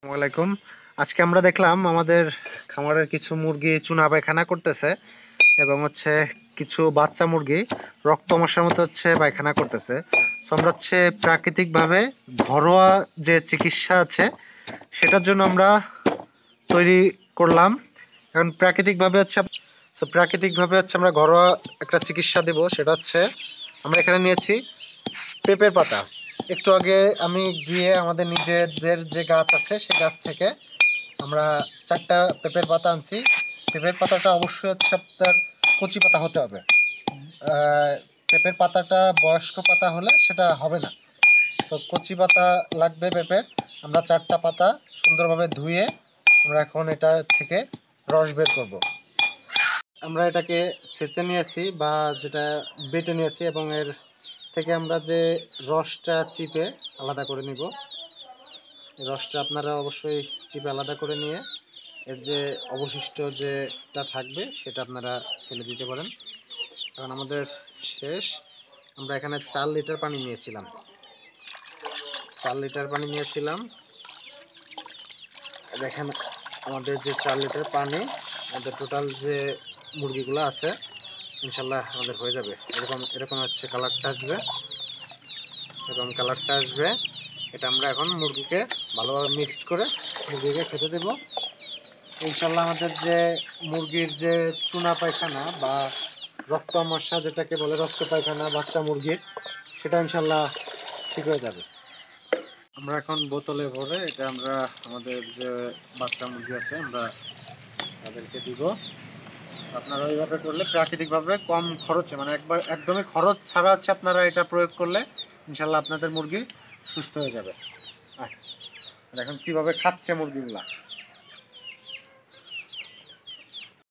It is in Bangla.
আসসালামাইকুম। আজকে আমরা দেখলাম আমাদের খামারের কিছু মুরগি চুনা পায়খানা করতেছে এবং কিছু বাচ্চা মুরগি রক্ত মশার মতো পায়খানা করতেছে। তো আমরা প্রাকৃতিক ভাবে ঘরোয়া যে চিকিৎসা আছে সেটার জন্য আমরা তৈরি করলাম। এখন প্রাকৃতিক ভাবে আমরা ঘরোয়া একটা চিকিৎসা দেব। সেটা আমরা এখানে নিয়েছি পেঁপের পাতা। একটু আগে আমি গিয়ে আমাদের নিজেদের যে গাছ আছে সেই গাছ থেকে আমরা 4টা পেঁপের পাতা আনছি। পেঁপের পাতাটা অবশ্যই আপনার কচি পাতা হতে হবে। পেঁপের পাতাটা বয়স্ক পাতা হলে সেটা হবে না। তো কচি পাতা লাগবে পেঁপের। আমরা 4টা পাতা সুন্দরভাবে ধুয়ে আমরা এখন এটা থেকে রস বের করব। আমরা এটাকে ছেঁচে নিয়েছি বা যেটা বেটে নিয়েছি এবং এর থেকে আমরা যে রসটা চিপে আলাদা করে নিব। রসটা আপনারা অবশ্যই চিপে আলাদা করে নিয়ে এর যে অবশিষ্ট যেটা থাকবে সেটা আপনারা ফেলে দিতে পারেন। কারণ আমাদের শেষ। আমরা এখানে 4 লিটার পানি নিয়েছিলাম। 4 লিটার পানি নিয়েছিলাম। দেখেন আমাদের যে 4 লিটার পানি, আমাদের টোটাল যে মুরগিগুলো আছে ইনশাল্লাহ আমাদের হয়ে যাবে। এরকম এরকম কালারটা আসবে। এরকম কালারটা আসবে। এটা আমরা এখন মুরগিকে ভালোভাবে মিক্সড করে মুরগিকে খেতে দেব। ইনশাল্লাহ আমাদের যে মুরগির যে চুনা পায়খানা বা রক্ত আমাশা যেটাকে বলে রক্ত পায়খানা বাচ্চা মুরগির, সেটা ইনশাল্লাহ ঠিক হয়ে যাবে। আমরা এখন বোতলে ভরে এটা আমরা আমাদের যে বাচ্চা মুরগি আছে আমরা তাদেরকে দিব। আপনারা ওইভাবে করলে প্রাকৃতিক ভাবে কম খরচে, মানে একবার একদমই খরচ ছাড়া আপনারা এটা প্রয়োগ করলে ইনশাল্লাহ আপনাদের মুরগি সুস্থ হয়ে যাবে। দেখেন কিভাবে খাচ্ছে মুরগিগুলা।